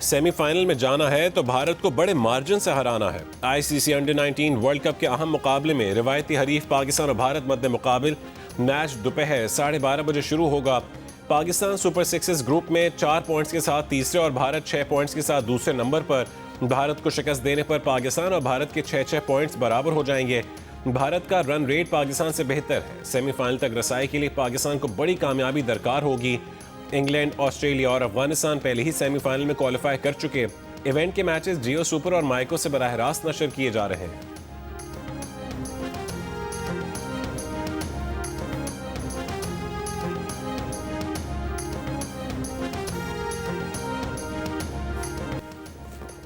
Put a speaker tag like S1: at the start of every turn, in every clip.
S1: Semifinal में जाना है तो भारत को बड़े मार्जिन से हराना है। आईसीसी अंडर 19 वर्ल्ड कप के अहम मुकाबले में रिवायती हरीफ पाकिस्तान और भारत मध्य मुकाबिल मैच दोपहर 12:30 बजे शुरू होगा। पाकिस्तान सुपर सिक्सेस ग्रुप में 4 पॉइंट्स के साथ तीसरे और भारत 6 पॉइंट्स के साथ दूसरे नंबर पर। भारत को शिकस्त देने पर पाकिस्तान और भारत के 6-6 पॉइंट्स बराबर हो जाएंगे। भारत का रन रेट पाकिस्तान से बेहतर है। सेमीफाइनल तक रसाई के लिए पाकिस्तान को बड़ी कामयाबी दरकार होगी। इंग्लैंड, ऑस्ट्रेलिया और अफगानिस्तान पहले ही सेमीफाइनल में क्वालिफाई कर चुके। इवेंट के मैचेस जियो सुपर और माइको से बराह रास्त नशर किए जा रहे हैं।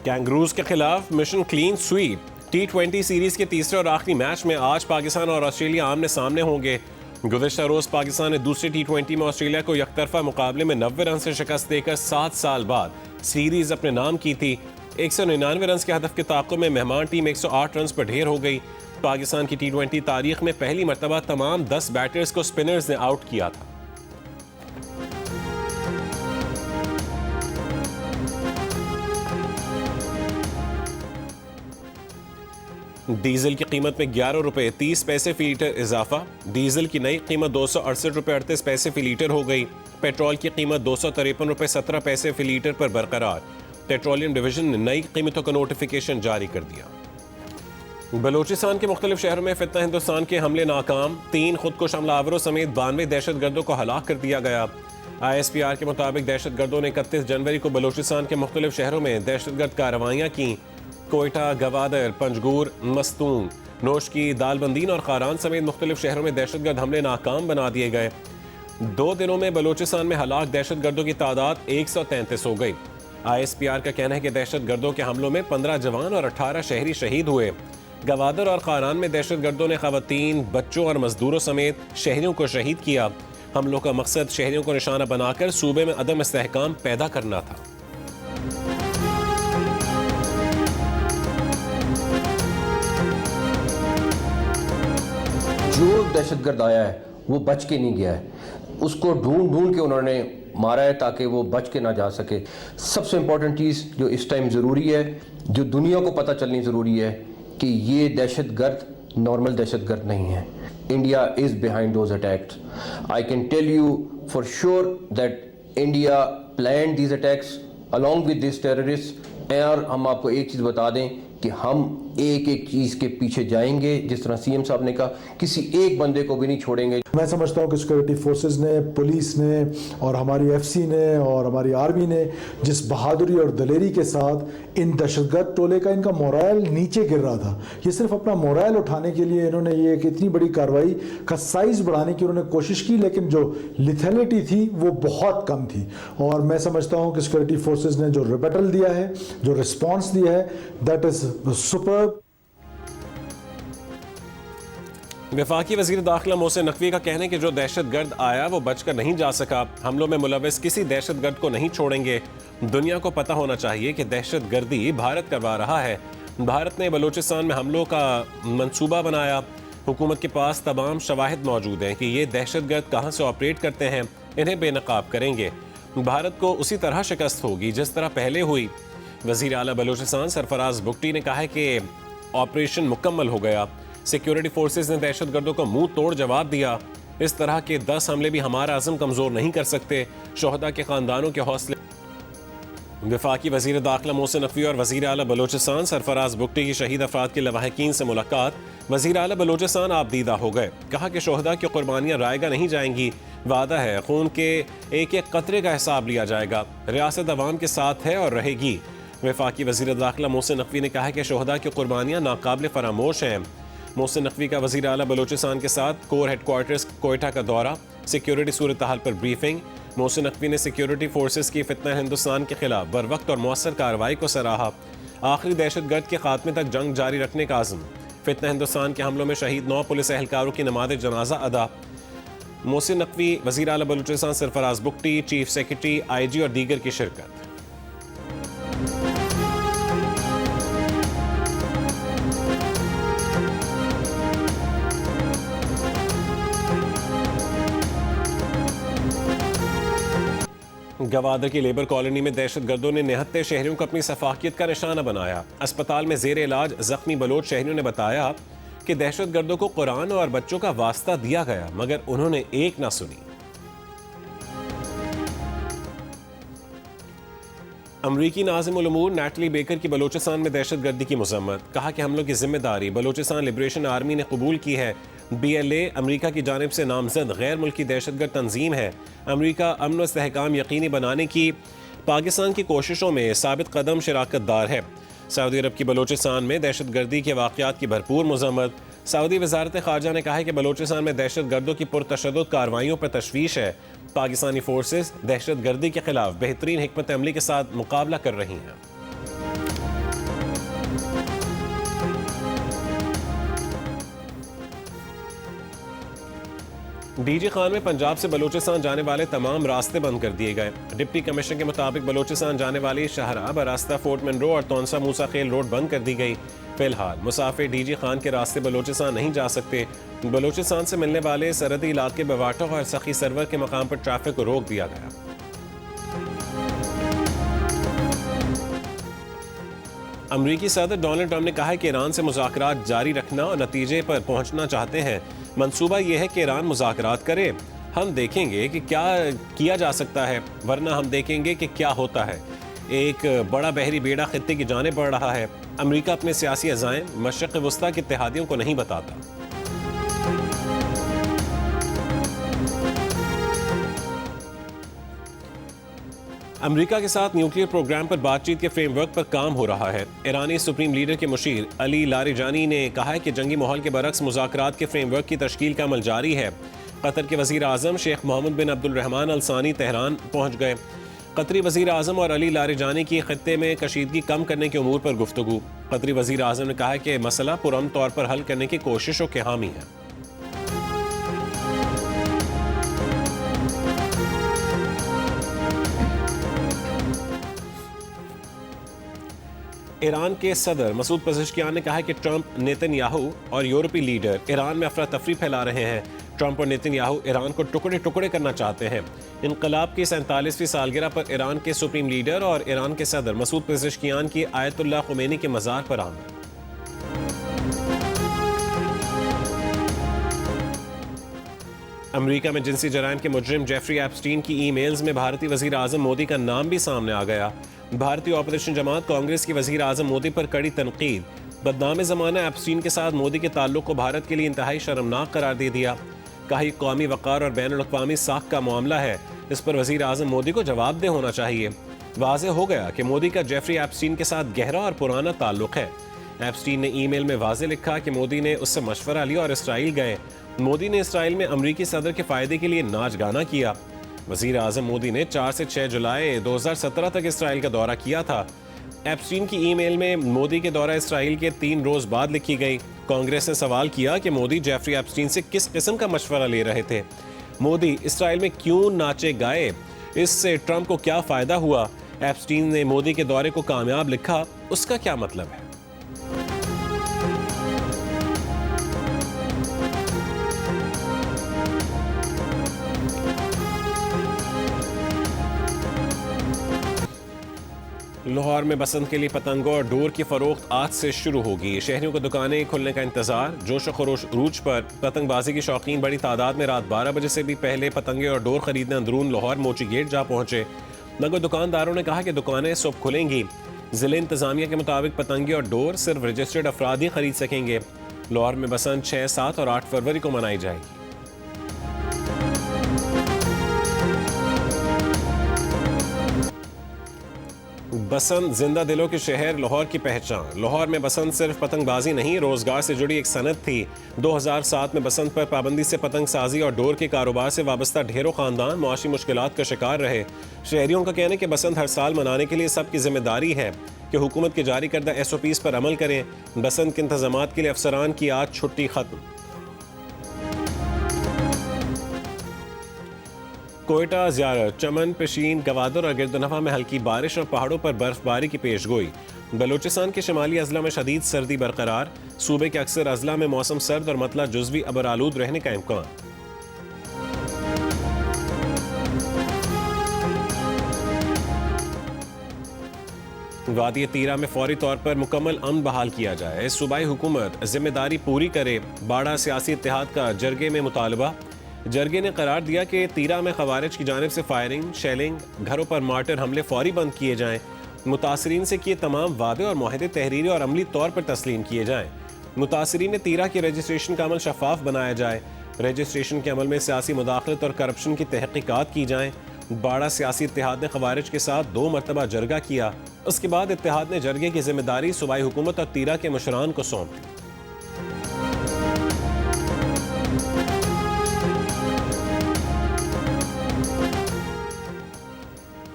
S1: कैंगरूज के खिलाफ mission clean sweep. T20 series के तीसरे और आखिरी मैच में आज पाकिस्तान और ऑस्ट्रेलिया आमने सामने होंगे। गुज़िश्ता रोज पाकिस्तान ने दूसरे T20 में ऑस्ट्रेलिया को यकतरफा मुकाबले में 90 रन से शिकस्त देकर 7 साल बाद सीरीज अपने नाम की थी। 199 रन के हदफ के ताक़ुब में मेहमान टीम 108 रन पर ढेर हो गई। पाकिस्तान की T20 तारीख में पहली मरतबा तमाम 10 बैटर्स को स्पिनर्स ने आउट किया था। डीजल की कीमत में 11 रुपए 30 पैसे फी लीटर इजाफा। डीजल की नई कीमत 268 रुपए 38 पैसे फी लीटर हो गई। पेट्रोल की कीमत 253 रुपए 17 पैसे फी लीटर पर बरकरार। पेट्रोलियम डिवीजन ने नई कीमतों का नोटिफिकेशन जारी कर दिया। बलूचिस्तान के मुख्तलिफ शहरों में फितना हिंदुस्तान के हमले नाकाम। 3 खुदकुश हमलावरों समेत 92 दहशतगर्दों को हलाक कर दिया गया। ISPR के मुताबिक दहशतगर्दों ने 31 जनवरी को बलूचिस्तान के मुख्तलिफ शहरों में दहशतगर्द कार्रवाइयाँ की। कोयटा, गवादर, पंजगूर, मस्तून, नोशकी, दालबंदीन और खारान समेत मुख्तलिफ शहरों में दहशतगर्द हमले नाकाम बना दिए गए। 2 दिनों में बलूचिस्तान में हलाक दहशतगर्दों की तादाद 133 हो गई। ISPR का कहना है कि दहशतगर्दों के हमलों में 15 जवान और 18 शहरी शहीद हुए। गवादर और खारान में दहशतगर्दों ने खवातीन, बच्चों और मजदूरों समेत शहरियों को शहीद किया। हमलों का मकसद शहरियों को निशाना बनाकर सूबे में अदम इस्तेहकाम पैदा करना था।
S2: जो दहशतगर्द आया है वो बच के नहीं गया है, उसको ढूंढ ढूंढ के उन्होंने मारा है ताकि वो बच के ना जा सके। सबसे इम्पोर्टेंट चीज़ जो इस टाइम ज़रूरी है, जो दुनिया को पता चलनी ज़रूरी है कि ये दहशतगर्द नॉर्मल दहशतगर्द नहीं है। India is behind those attacks. I can tell you for sure that India planned these attacks along with this terrorist. और हम आपको एक चीज़ बता दें कि हम एक एक चीज़ के पीछे जाएंगे। जिस तरह CM साहब ने कहा, किसी एक बंदे को भी नहीं छोड़ेंगे।
S3: मैं समझता हूँ कि सिक्योरिटी फोर्सेस ने, पुलिस ने और हमारी FC ने और हमारी आर्मी ने जिस बहादुरी और दलेरी के साथ इन दहशतगर्द टोले का इनका मोरल नीचे गिर रहा था, ये सिर्फ अपना मोरल उठाने के लिए इन्होंने ये एक इतनी बड़ी कार्रवाई का साइज बढ़ाने की उन्होंने कोशिश की, लेकिन जो लिथैलिटी थी वो बहुत कम थी। और मैं समझता हूँ कि सिक्योरिटी फोर्सेज ने जो रिबेटल दिया है, जो रिस्पॉन्स दिया है, दैट इज सुपर।
S1: वफाकी वज़ीर दाखिला मोहसिन नकवी का कहना है कि जो दहशतगर्द आया वो बचकर नहीं जा सका। हमलों में मुलव्वस किसी दहशतगर्द को नहीं छोड़ेंगे। दुनिया को पता होना चाहिए कि दहशतगर्दी भारत करवा रहा है। भारत ने बलूचिस्तान में हमलों का मंसूबा बनाया। हुकूमत के पास तमाम शवाहिद मौजूद हैं कि ये दहशतगर्द कहाँ से ऑपरेट करते हैं। इन्हें बेनकाब करेंगे। भारत को उसी तरह शिकस्त होगी जिस तरह पहले हुई। वज़ीर आला बलूचिस्तान सरफराज बुगटी ने कहा है कि ऑपरेशन मुकम्मल हो गया। सिक्योरिटी फोर्सेस ने दहशतगर्दों को मुंह तोड़ जवाब दिया। इस तरह के 10 हमले भी हमारा अज़म कमज़ोर नहीं कर सकते। शोहदा के ख़ानदानों के हौसले। वफाकी वज़ीर दाखिला मोहसिन नकवी और वज़ीर आला बलूचिस्तान सरफराज बुगटी की शहीद अफराद के लवाहिकीन से मुलाकात। वज़ीर आला बलूचिस्तान आपदीदा हो गए। कहा कि शोहदा की कुर्बानियाँ रायगा नहीं जाएंगी। वादा है खून के एक एक कतरे का हिसाब लिया जाएगा। रियासत अवाम के साथ है और रहेगी। वफाकी वज़ीर दाखिला मोहसिन नकवी ने कहा कि शोहदा की कुर्बानियाँ नाकाबिल फरामोश हैं। मोहसिन नकवी का वज़ीर आला बलूचिस्तान के साथ कोर हेडक्वार्टर्स कोयटा का दौरा। सिक्योरिटी सूरत हाल पर ब्रीफिंग। मोहसिन नकवी ने सिक्योरिटी फोर्सेस की फितना हिंदुस्तान के खिलाफ बरवक्त और मौसर कार्रवाई को सराहा। आखिरी दहशतगर्द के खात्मे तक जंग जारी रखने का आज़म। फितना हिंदुस्तान के हमलों में शहीद 9 पुलिस एहलकारों की नमाज जनाजा अदा। मोहसिन नकवी, वज़ीर आला Balochistan Sarfaraz Bugti, chief secretary, IG और दीगर की शिरकत। गवादर की लेबर कॉलोनी में दहशतगर्दों ने निहत्ते शहरियों को अपनी सफाकियत का निशाना बनाया। अस्पताल में जेर इलाज जख्मी बलोच शहरियों ने बताया कि दहशतगर्दों को कुरान और बच्चों का वास्ता दिया गया, मगर उन्होंने एक ना सुनी। अमरीकी नाज़िमुल उमूर नैटली बेकर की बलोचिस्तान में दहशतगर्दी की मजम्मत। कहा कि हमलों की जिम्मेदारी बलोचिस्तान लिबरेशन आर्मी ने कबूल की है। BLA अमरीका की जानिब से नामजद गैर मुल्की दहशतगर्द तंजीम है। अमरीका अमन व इस्तेहकाम यकीनी बनाने की पाकिस्तान की कोशिशों में साबित कदम शराकत दार है। सऊदी अरब की बलोचिस्तान में दहशतगर्दी के वाक़यात की भरपूर मजम्मत। सऊदी वज़ारत ख़ारजा ने कहा है कि बलोचिस्तान में दहशतगर्दों की पुरतशद्दुद कार्रवाइयों पर तशवीश है। पाकिस्तानी फोर्सेस दहशतगर्दी के खिलाफ बेहतरीन हिकमत अमली के साथ मुकाबला कर रही हैं। डीजी खान में पंजाब से बलोचिस्तान जाने वाले तमाम रास्ते बंद कर दिए गए। डिप्टी कमिश्नर के मुताबिक बलोचिस्तान जाने वाली शाहरा बरास्ता फोर्ट मनरो और तौंसा मूसा खेल रोड बंद कर दी गई। फिलहाल मुसाफिर डीजी खान के रास्ते बलोचिस्तान नहीं जा सकते। बलोचिस्तान से मिलने वाले सरहदी इलाके बवाटो और सखी सरवर के मकाम पर ट्रैफिक को रोक दिया गया। अमरीकी सदर डोनाल्ड ट्रंप ने कहा है कि ईरान से मुज़ाकरात जारी रखना और नतीजे पर पहुंचना चाहते हैं। मंसूबा यह है कि ईरान मुज़ाकरात करे, हम देखेंगे कि क्या किया जा सकता है, वरना हम देखेंगे कि क्या होता है। एक बड़ा बहरी बेड़ा खित्ते की जाने बढ़ रहा है। अमरीका अपने सियासी अज़ाइम मशरिक़ वस्ता के इत्तेहादियों को नहीं बताता। अमरीका के साथ न्यूक्लियर प्रोग्राम पर बातचीत के फ्रेमवर्क पर काम हो रहा है। ईरानी सुप्रीम लीडर के मुशीर अली लारिजानी ने कहा है कि जंगी माहौल के बरक्स मुज़ाकरात के फ्रेमवर्क की तश्कील का अमल जारी है। कतर के वज़ीर आज़म शेख मोहम्मद बिन अब्दुल रहमान अल सानी तेहरान पहुँच गए। कतरी वज़ीर आज़म और अली लारिजानी की खित्ते में कशीदगी कम करने के उमूर पर गुफ्तगू। कतरी वज़ीर आज़म ने कहा है कि मसला पुरअमन तौर पर हल करने की कोशिशों के हामी है। ईरान के सदर मसूद पज़ेश्कियान ने कहा है कि ट्रंप, नेतन्याहू और यूरोपीय लीडर ईरान में अफरा तफरी फैला रहे हैं। ट्रंप और नेतन्याहू ईरान को टुकड़े टुकड़े करना चाहते हैं। इनकलाब की 47वीं सालगिरह पर ईरान के सुप्रीम लीडर और ईरान के सदर मसूद पज़ेश्कियान की आयतुल्लाह खुमैनी के मज़ार पर आमद। अमरीका में जिनसी जराइम के मुजरिम जेफरी एप्स्टीन की ईमेल्स में भारतीय वज़ीर आज़म मोदी का नाम भी सामने आ गया। भारतीय ऑपोजिशन जमात कांग्रेस की वज़ीर आज़म मोदी पर कड़ी तनकीद। बदनाम ज़माना एप्स्टीन के साथ मोदी के ताल्लुक को भारत के लिए इंतहाई शर्मनाक करार दे दिया। कहा कौमी वक़ार और बैनुल अक़वामी साख का मामला है, इस पर वज़ीर आज़म मोदी को जवाबदेह होना चाहिए। वाज़ेह हो गया कि मोदी का जेफरी एप्स्टीन के साथ गहरा और पुराना ताल्लुक है। एप्स्टीन ने ईमेल में वाज़ेह लिखा कि मोदी ने उससे मशवरा लिया और इसराइल गए। मोदी ने इसराइल में अमरीकी सदर के फ़ायदे के लिए नाच गाना किया। वज़ीर आज़म मोदी ने 4 से 6 जुलाई 2017 तक इसराइल का दौरा किया था। एप्स्टीन की ईमेल में मोदी के दौरा इसराइल के 3 रोज़ बाद लिखी गई। कांग्रेस ने सवाल किया कि मोदी जेफरी एप्स्टीन से किस किस्म का मशवरा ले रहे थे। मोदी इसराइल में क्यों नाचे गाए, इससे ट्रंप को क्या फ़ायदा हुआ। एप्स्टीन ने मोदी के दौरे को कामयाब लिखा, उसका क्या मतलब है। लाहौर में बसंत के लिए पतंगों और डोर की फरोख्त आज से शुरू होगी। शहरियों को दुकानें खुलने का इंतजार। जोश खरोश रूज पर पतंगबाजी की शौकीन बड़ी तादाद में रात 12 बजे से भी पहले पतंगे और डोर खरीदने अंदरून लाहौर मोची गेट जा पहुंचे। मगर दुकानदारों ने कहा कि दुकानें सुबह खुलेंगी। जिले इंतजामिया के मुताबिक पतंगे और डोर सिर्फ रजिस्टर्ड अफराद ही खरीद सकेंगे। लाहौर में बसंत 6, 7 और 8 फरवरी को मनाई जाएगी। बसंत जिंदा दिलों के शहर लाहौर की पहचान। लाहौर में बसंत सिर्फ पतंगबाजी नहीं, रोजगार से जुड़ी एक सनत थी। 2007 में बसंत पर पाबंदी से पतंग साजी और डोर के कारोबार से वाबस्ता ढेरों खानदान मुआशी मुश्किलात का शिकार रहे। शहरियों का कहना है कि बसंत हर साल मनाने के लिए सबकी जिम्मेदारी है कि हुकूमत के जारी करदा SOPs पर अमल करें। बसंत के इंतजामात के लिए अफसरान की आज छुट्टी खत्म। कोयटा, ज़ियारत, चमन, पेशीन, गवादर और गिरदनफा में हल्की बारिश और पहाड़ों पर बर्फबारी की पेशगोई। बलूचिस्तान के शमाली अजला में शदीद सर्दी बरकरार। सूबे के अक्सर अजला में मौसम सर्द और मतला जुज़वी अबरालूद रहने का इम्कान। वादी तीरा में फौरी तौर पर मुकम्मल अमन बहाल किया जाए, सूबाई हुकूमत जिम्मेदारी पूरी करे। बाड़ा सियासी इत्तेहाद का जरगे में मुतालबा। जरगे ने करार दिया कि तीरा में खवारिज की जानिब से फायरिंग, शेलिंग, घरों पर मार्टर हमले फौरी बंद किए जाएं। मुतासरीन से किए तमाम वादे और मुआहदे तहरीरी और अमली तौर पर तस्लीम किए जाएं। मुतासरीन ने तीरा के रजिस्ट्रेशन का अमल शफाफ बनाया जाए। रजिस्ट्रेशन के अमल में सियासी मुदाखलत और करप्शन की तहकीकात की जाएं। बाड़ा सियासी इत्तेहाद ने खवारिज के साथ 2 मरतबा जरगा किया। उसके बाद इत्तेहाद ने जरगे की जिम्मेदारी सूबाई हुकूमत और तीरा के मुशरान को सौंप दी।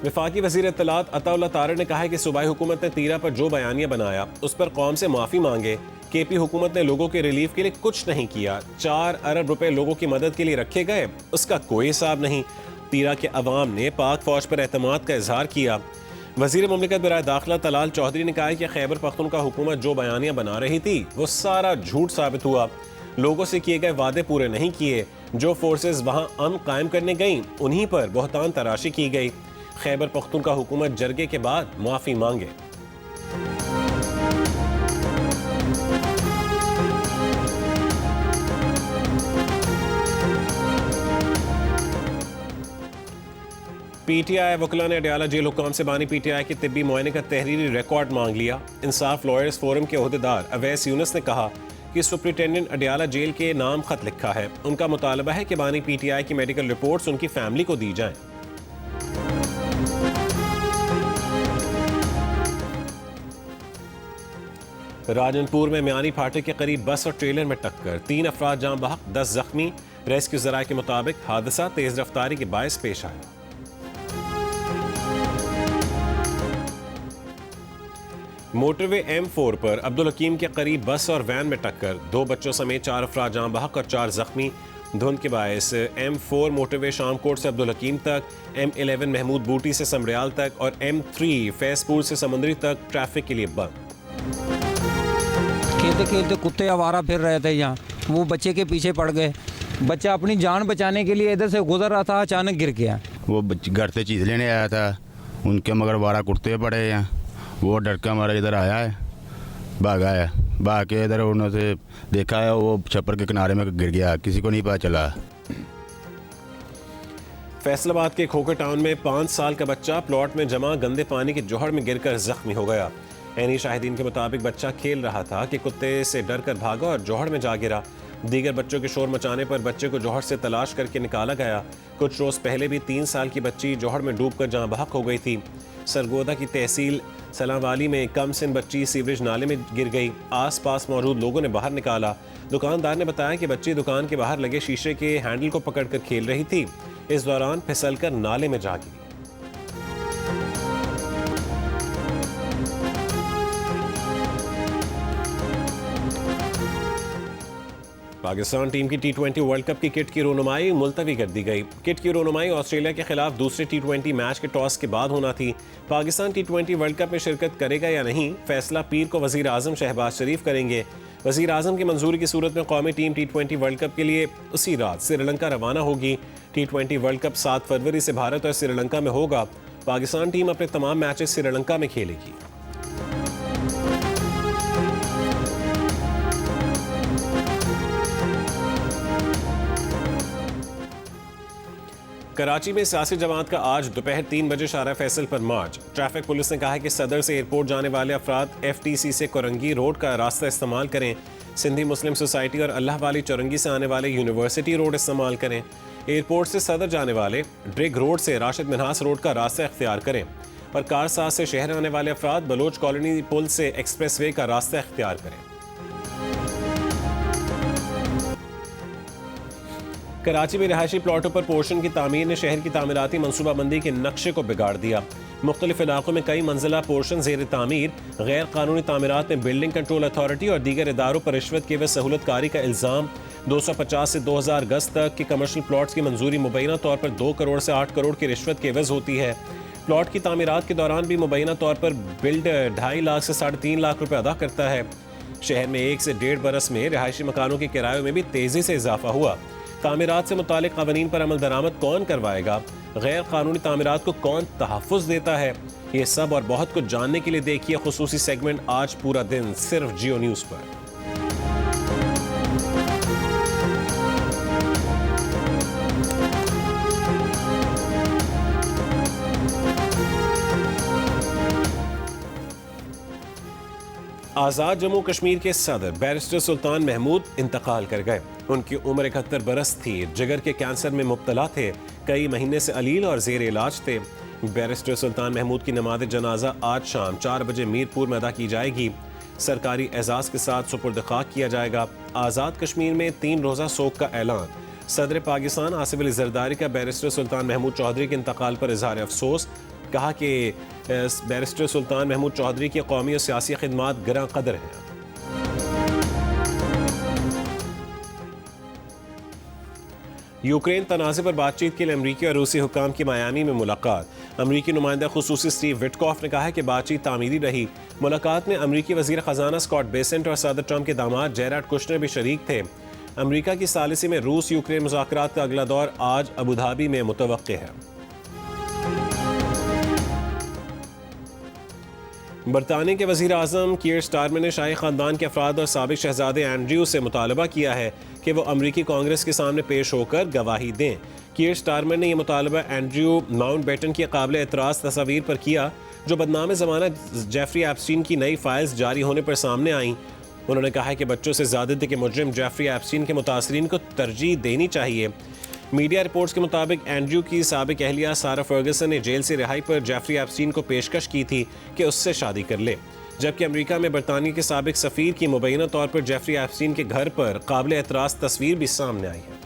S1: वफाकी वज़ीर इत्तलात अताउल्लाह तारड़ ने कहा है कि सूबाई हुकूमत ने तीरा पर जो बयानिया बनाया उस पर कौम से माफ़ी मांगे। केपी हुकूमत ने लोगों के रिलीफ के लिए कुछ नहीं किया। 4 अरब रुपए लोगों की मदद के लिए रखे गए, उसका कोई हिसाब नहीं। तीरा के अवाम ने पाक फौज पर एतमाद का इजहार किया। वज़ीर मुमलिकत बराए दाखिला तलाल चौधरी ने कहा है कि खैबर पख्तूनख्वा हुकूमत जो बयानियाँ बना रही थी वो सारा झूठ साबित हुआ। लोगों से किए गए वादे पूरे नहीं किए। जो फोर्सेस वहाँ अमन कायम करने गईं उन्हीं पर बहतान तराशी की गई। खैबर पख्तूनख्वा हुकूमत जरगे के बाद माफ़ी मांगे। पीटीआई वकला ने अडयाला जेल हुकाम से बानी पीटीआई के तिब्बी मुआयने का तहरीरी रिकॉर्ड मांग लिया। इंसाफ लॉयर्स फोरम के ओहदेदार अवैस यूनुस ने कहा कि सुप्रिटेंडेंट अडयाला जेल के नाम खत लिखा है। उनका मुतालबा है कि बानी पीटीआई की मेडिकल रिपोर्ट्स उनकी फैमिली को दी जाएं। राजनपुर में म्यानी फाटक के करीब बस और ट्रेलर में टक्कर, 3 अफराद जाम बहक, 10 जख्मी। रेस्क्यू जराये के मुताबिक हादसा तेज रफ्तारी के बायस पेश आया। मोटरवे M4 पर अब्दुल हकीम के करीब बस और वैन में टक्कर, 2 बच्चों समेत 4 अफराद जाम बहक और 4 जख्मी। धुंध के बायस M4 मोटरवे शामकोट से अब्दुल हकीम तक, M11 महमूद बूटी से समरियाल तक और M3 फैसपुर से समंदरी तक ट्रैफिक के लिए बंद।
S4: खेलते खेलते कुत्ते आवारा फिर रहे थे यहाँ, वो बच्चे के पीछे पड़ गए। बच्चा अपनी जान बचाने के लिए इधर से गुजर रहा था, अचानक गिर गया।
S5: वो घर से चीज़ लेने आया था, उनके मगर 12 कुत्ते पड़े हैं। वो डर का हमारा इधर आया है, भागा है। भाग के इधर उन्होंने देखा है, वो छप्पर के किनारे में गिर गया, किसी को नहीं पता चला।
S1: फैसलाबाद के खोखर टाउन में 5 साल का बच्चा प्लॉट में जमा गंदे पानी के जोहड़ में गिरकर जख्मी हो गया। ऐनी शाहिदीन के मुताबिक बच्चा खेल रहा था कि कुत्ते से डर कर भागा और जोहड़ में जा गिरा। दीगर बच्चों के शोर मचाने पर बच्चे को जोहड़ से तलाश करके निकाला गया। कुछ रोज पहले भी 3 साल की बच्ची जोहड़ में डूबकर जहां बहक हो गई थी। सरगोदा की तहसील सलावाली में कम सिन बच्ची सीवरेज नाले में गिर गई। आसपास मौजूद लोगों ने बाहर निकाला। दुकानदार ने बताया कि बच्ची दुकान के बाहर लगे शीशे के हैंडल को पकड़कर खेल रही थी। इस दौरान फिसलकर नाले में जा गिरी। पाकिस्तान टीम की T20 वर्ल्ड कप की किट की रोनुमाई मुलतवी कर दी गई। किट की रोनुमाई ऑस्ट्रेलिया के खिलाफ दूसरे T20 मैच के टॉस के बाद होना थी। पाकिस्तान T20 वर्ल्ड कप में शिरकत करेगा या नहीं, फैसला पीर को वजीर आजम शहबाज शरीफ करेंगे। वजीर आजम की मंजूरी की सूरत में कौमी टीम T20 वर्ल्ड कप के लिए उसी रात श्रीलंका रवाना होगी। T20 वर्ल्ड कप 7 फरवरी से भारत और श्रीलंका में होगा। पाकिस्तान टीम अपने तमाम मैचेस श्रीलंका में खेलेगी। कराची में सियासी जमात का आज दोपहर 3 बजे शारा फैसल पर मार्च। ट्रैफिक पुलिस ने कहा है कि सदर से एयरपोर्ट जाने वाले अफराद FTC से कोरंगी रोड का रास्ता इस्तेमाल करें। सिंधी मुस्लिम सोसाइटी और अल्लाह वाली चौरंगी से आने वाले यूनिवर्सिटी रोड इस्तेमाल करें। एयरपोर्ट से सदर जाने वाले ड्रिग रोड से राशिद मिन्हास रोड का रास्ता इख्तियार करें और कारसाज से शहर आने वाले अफराद बलोच कॉलोनी पुल से एक्सप्रेस वे का रास्ता इख्तियार करें। कराची में रिहायशी प्लॉटों पर पोर्शन की तामीर ने शहर की तामीराती मनसूबाबंदी के नक्शे को बिगाड़ दिया। मुख्तलिफ इलाकों में कई मंजिला पोर्शन जेर तामीर। गैर कानूनी तामीरात में बिल्डिंग कंट्रोल अथॉरिटी और दीगर इदारों पर रिश्वत के एवज सहूलतकारी का इल्ज़ाम। 250 से 2000 गज तक के कमर्शियल प्लॉट्स की मंजूरी मुबैना तौर पर 2 करोड़ से 8 करोड़ की रिश्वत के एवज होती है। प्लॉट की तामीरात के दौरान भी मुबैना तौर पर बिल्डर 2.5 लाख से 3.5 लाख रुपये अदा करता है। शहर में 1 से 1.5 बरस में रिहायशी मकानों के किरायों में भी तेजी से इजाफा हुआ। तामीरात से मुतालिक कवानीन पर अमल दरामद कौन करवाएगा? गैर कानूनी तामीरात को कौन तहफ़्फ़ुज़ देता है? ये सब और बहुत कुछ जानने के लिए देखिए खुसूसी सेगमेंट आज पूरा दिन सिर्फ जियो न्यूज़ पर। आज़ाद जम्मू कश्मीर के सदर बैरिस्टर सुल्तान महमूद इंतकाल कर गए। उनकी उम्र 71 बरस थी। जिगर के कैंसर में मुब्तला थे। कई महीने से अलील और जेर इलाज थे। बैरिस्टर सुल्तान महमूद की नमाज जनाजा आज शाम 4 बजे मीरपुर में अदा की जाएगी। सरकारी एजाज के साथ सुपुर्द खाक किया जाएगा। आज़ाद कश्मीर में 3 रोज़ा सोग का ऐलान। सदर पाकिस्तान आसिफ अली जरदारी का बैरिस्टर सुल्तान महमूद चौधरी के इंतकाल पर इजहार अफसोस। कहा कि बैरिस्टर सुल्तान महमूद चौधरी की कौमी और सियासी खिदमात गिरां कदर हैं। यूक्रेन तनाज़े पर बातचीत के लिए अमरीकी और रूसी हुकाम की मायामी में मुलाकात। अमरीकी नुमाइंदा खुसूसी स्टीव विटकॉफ ने कहा है कि बातचीत तामीरी रही। मुलाकात में अमरीकी वज़ीर ख़जाना स्कॉट बेसेंट और सदर ट्रंप के दामाद जेराड कुशनर भी शरीक थे। अमरीका की सालिसी में रूस यूक्रेन मुज़ाकरात का अगला दौर आज अबूधाबी में मुतवक्के है। बरतानिया के वज़ीर आज़म कीयर स्टारमर ने शाही ख़ानदान के अफराद और साबिक़ शहज़ादे एंड्रयू से मुतालबा किया है कि वो अमरीकी कांग्रेस के सामने पेश होकर गवाही दें। कीयर स्टारमर ने यह मुतालबा एंड्रयू माउंटबेटन की काबिल एतराज़ तस्वीर पर किया जो बदनाम ज़माना जेफरी एप्स्टीन की नई फाइल्स जारी होने पर सामने आईं। उन्होंने कहा कि बच्चों से ज़्यादती के मुजरिम जेफरी एप्स्टीन के मुतासरीन को तरजीह देनी चाहिए। मीडिया रिपोर्ट्स के मुताबिक एंड्रयू की साबिक अहलिया सारा फर्गसन ने जेल से रिहाई पर जेफरी एप्स्टीन को पेशकश की थी कि उससे शादी कर ले, जबकि अमेरिका में बरतानिया के साबिक सफ़ीर की मुबैना तौर पर जेफरी एप्स्टीन के घर पर काबिल एतराज़ तस्वीर भी सामने आई है।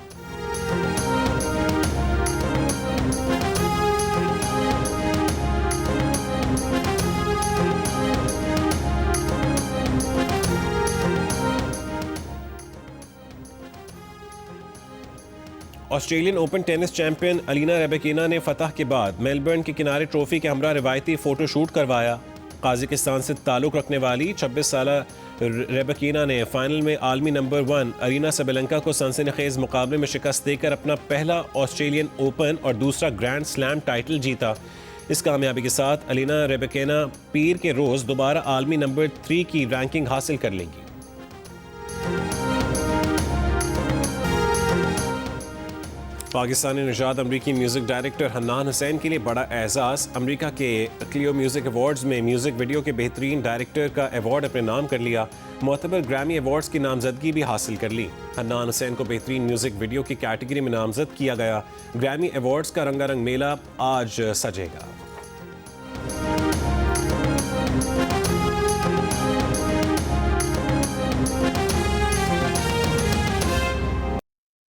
S1: Australian Open tennis champion Alina Rybakina ने फतह के बाद मेलबर्न के किनारे ट्रॉफी के हमरा रिवायती फ़ोटो शूट करवाया। काज़ाकिस्तान से ताल्लुक़ रखने वाली 26 साल रेबेकिना ने फाइनल में आलमी नंबर 1 अरीना सबेलेंका को सनसनीखेज़ मुकाबले में शिकस्त देकर अपना पहला ऑस्ट्रेलियन ओपन और दूसरा ग्रैंड स्लैम टाइटल जीता। इस कामयाबी के साथ अलीना रेबेकिना पीर के रोज़ दोबारा आलमी नंबर 3 की रैंकिंग हासिल कर लेंगी। पाकिस्तानी निजात अमरीकी म्यूज़िक डायरेक्टर हन्नान हुसैन के लिए बड़ा एजाज़। अमरीका के क्लियो म्यूज़िक अवार्ड्स में म्यूज़िक वीडियो के बेहतरीन डायरेक्टर का अवार्ड अपने नाम कर लिया। मोतबर ग्रैमी अवार्ड्स की नामजदगी भी हासिल कर ली। हन्नान हुसैन को बेहतरीन म्यूज़िक वीडियो की कैटेगरी में नामजद किया गया। ग्रैमी अवार्ड्स का रंगारंग मेला आज सजेगा।